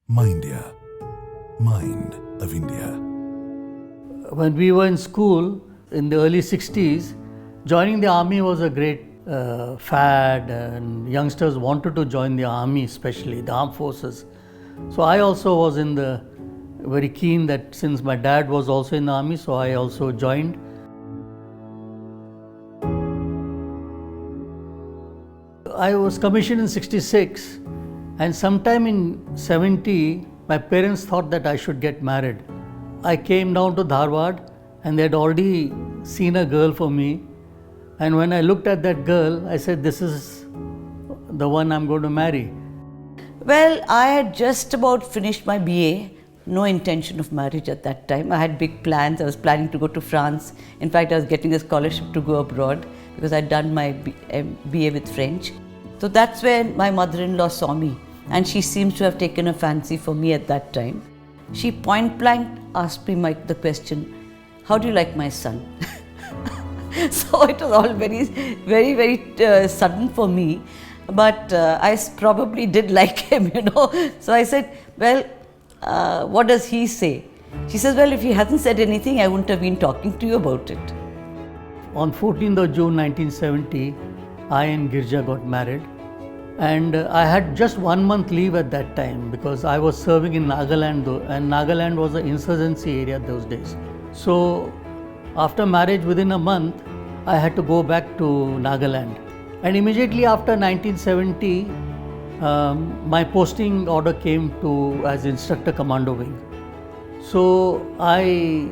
MINDIA, Mind of India. When we were in school in the early 60s, joining the army was a great fad, and youngsters wanted to join the army, especially the armed forces. So I also was very keen that since my dad was also in the army, so I also joined. I was commissioned in 66, and sometime in 70, my parents thought that I should get married. I came down to Dharwad, and they had already seen a girl for me. And when I looked at that girl, I said, "This is the one I'm going to marry." Well, I had just about finished my BA, no intention of marriage at that time. I had big plans. I was planning to go to France. In fact, I was getting a scholarship to go abroad because I'd done my BA with French. So that's when my mother-in-law saw me, and she seems to have taken a fancy for me at that time. She point blank asked me the question, "How do you like my son?" So it was all very sudden for me, but I probably did like him, So I said, "Well, what does he say?" She says, "Well, if he hasn't said anything, I wouldn't have been talking to you about it." On 14th of June 1970, I and Girja got married, and I had just 1 month leave at that time because I was serving in Nagaland, and Nagaland was an insurgency area those days. So after marriage, within a month, I had to go back to Nagaland. And immediately after 1970, my posting order came as instructor commando wing. So I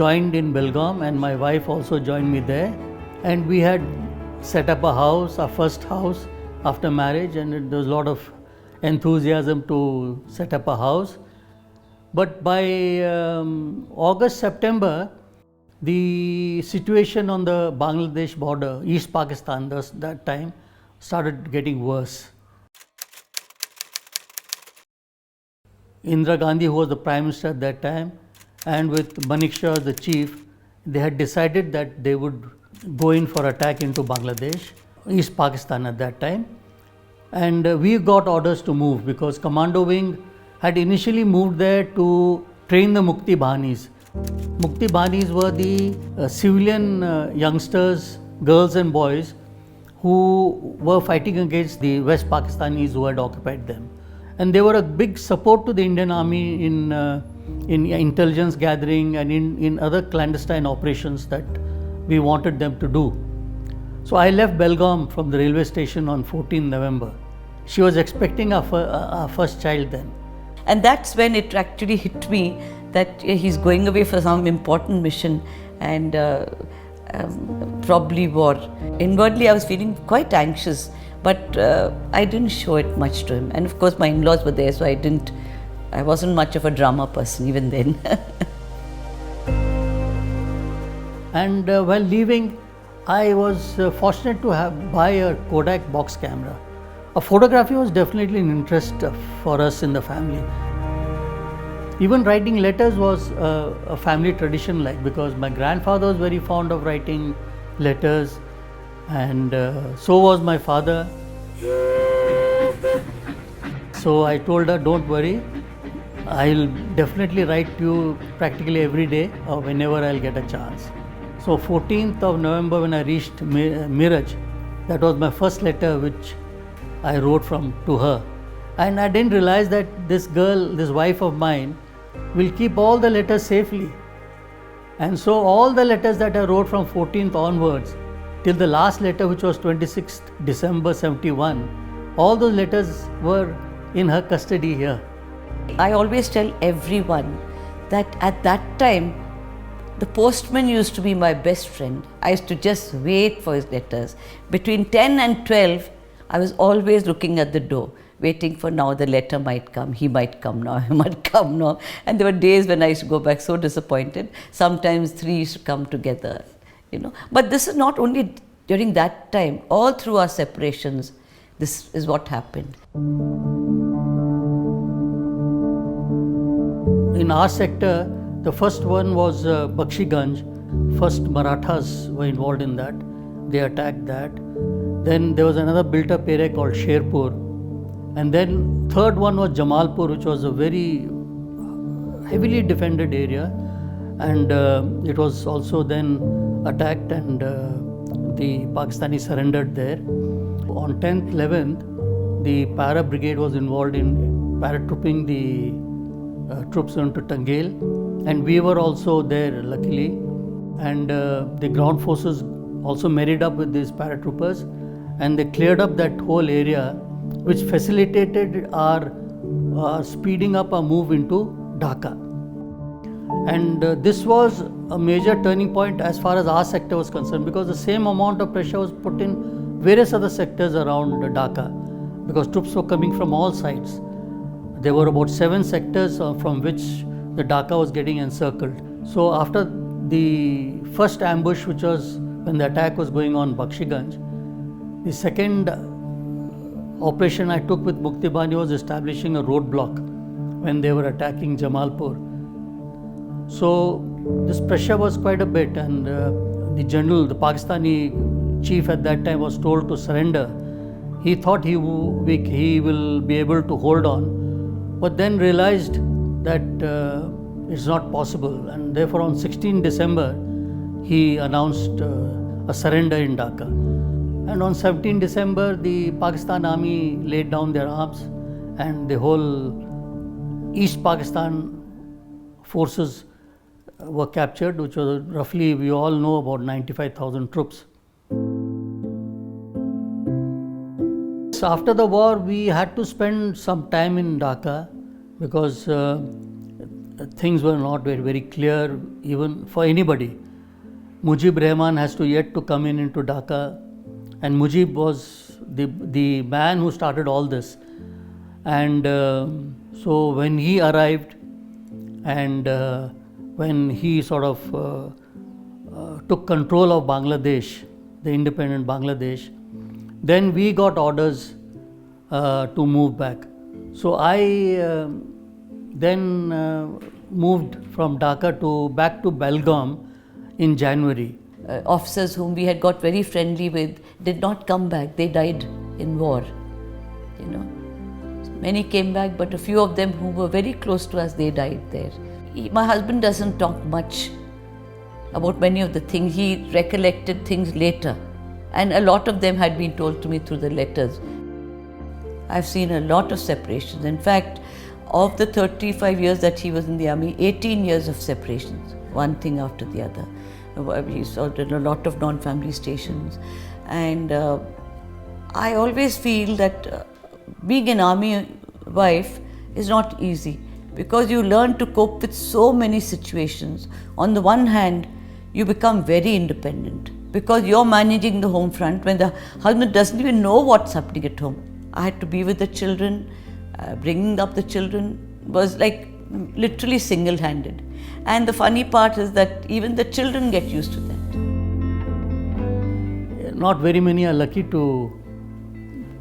joined in Belgaum, and my wife also joined me there, and we had set up a house, our first house after marriage, and there was a lot of enthusiasm to set up a house. But by August, September, the situation on the Bangladesh border, East Pakistan, that time, started getting worse. Indira Gandhi, who was the Prime Minister at that time, and with Manik Shah as the chief, they had decided that they would go in for attack into Bangladesh, East Pakistan at that time. And we got orders to move because Commando Wing had initially moved there to train the Mukti Bahanis. Mukti Bahanis were the civilian youngsters, girls and boys who were fighting against the West Pakistanis who had occupied them. And they were a big support to the Indian Army in intelligence gathering and in other clandestine operations that we wanted them to do. So I left Belgaum from the railway station on 14 November. She was expecting our first child then. And that's when it actually hit me that he's going away for some important mission and probably war. Inwardly, I was feeling quite anxious, but I didn't show it much to him. And of course, my in-laws were there, so I wasn't much of a drama person even then. And while leaving, I was fortunate to buy a Kodak box camera. Photography was definitely an interest for us in the family. Even writing letters was a family tradition, because my grandfather was very fond of writing letters, and so was my father. So I told her, "Don't worry, I'll definitely write to you practically every day or whenever I'll get a chance." So 14th of November when I reached Miraj, that was my first letter which I wrote to her. And I didn't realize that this girl, this wife of mine, will keep all the letters safely. And so all the letters that I wrote from 14th onwards, till the last letter which was 26th December 71, all those letters were in her custody here. I always tell everyone that at that time, the postman used to be my best friend. I used to just wait for his letters. Between 10 and 12, I was always looking at the door, waiting for now the letter might come, he might come now, he might come now. And there were days when I used to go back so disappointed. Sometimes 3 used to come together, But this is not only during that time, all through our separations, this is what happened. In our sector, the first one was Bakshiganj. First Marathas were involved in that. They attacked that. Then there was another built-up area called Sherpur, And then third one was Jamalpur, which was a very heavily defended area, and it was also then attacked, and the Pakistani surrendered there. On 10th, 11th, the para brigade was involved in paratrooping the troops into Tangel, and we were also there luckily, and the ground forces also married up with these paratroopers, and they cleared up that whole area, which facilitated our speeding up our move into Dhaka. And this was a major turning point as far as our sector was concerned, because the same amount of pressure was put in various other sectors around Dhaka, because troops were coming from all sides. There were about 7 sectors from which the Dhaka was getting encircled. So after the first ambush, which was when the attack was going on Bakshiganj, the second operation I took with Mukti Bani was establishing a roadblock when they were attacking Jamalpur. So this pressure was quite a bit, and the general, the Pakistani chief at that time, was told to surrender. He thought he will be able to hold on, but then realized that it's not possible, and therefore on 16 December he announced a surrender in Dhaka. And on 17 December the Pakistan army laid down their arms, and the whole East Pakistan forces were captured, which was roughly, we all know, about 95,000 troops. So after the war, we had to spend some time in Dhaka, because things were not very clear even for anybody. Mujib Rahman has yet to come into Dhaka, and Mujib was the man who started all this. And so when he arrived, and when he sort of took control of Bangladesh, the independent Bangladesh, then we got orders to move back. So I then moved from Dhaka back to Belgaum in January. Officers whom we had got very friendly with did not come back. They died in war, you know. Many came back, but a few of them who were very close to us, they died there. My husband doesn't talk much about many of the things. He recollected things later, and a lot of them had been told to me through the letters. I've seen a lot of separations. In fact, of the 35 years that he was in the army, 18 years of separations, one thing after the other. He saw a lot of non-family stations, and I always feel that being an army wife is not easy, because you learn to cope with so many situations. On the one hand, you become very independent, because you're managing the home front when the husband doesn't even know what's happening at home. I had to be with the children. Bringing up the children was like literally single-handed. And the funny part is that even the children get used to that. Not very many are lucky to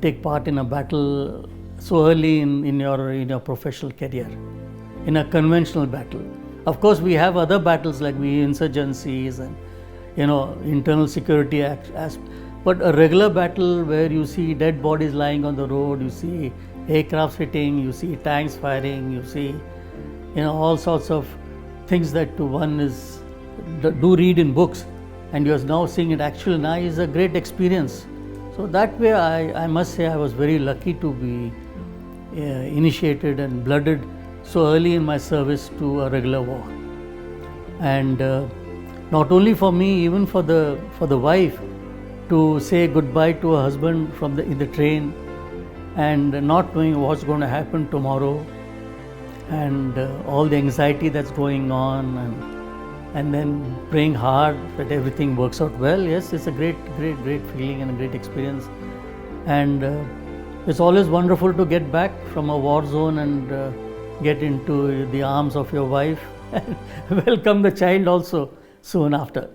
take part in a battle so early in your professional career, in a conventional battle. Of course, we have other battles like insurgencies and internal security acts, but a regular battle where you see dead bodies lying on the road, you see aircrafts hitting, you see tanks firing, you see all sorts of things that one do read in books, and you're now seeing it actually now is a great experience. So that way I must say I was very lucky to be initiated and blooded so early in my service to a regular war. And not only for me, even for the wife, to say goodbye to her husband in the train, and not knowing what's going to happen tomorrow, and all the anxiety that's going on, and then praying hard that everything works out well. Yes, it's a great feeling and a great experience. And it's always wonderful to get back from a war zone and get into the arms of your wife and welcome the child also soon after.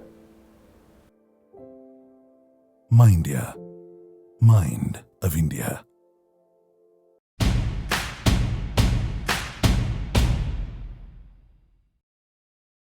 MINDIA, Mind of India.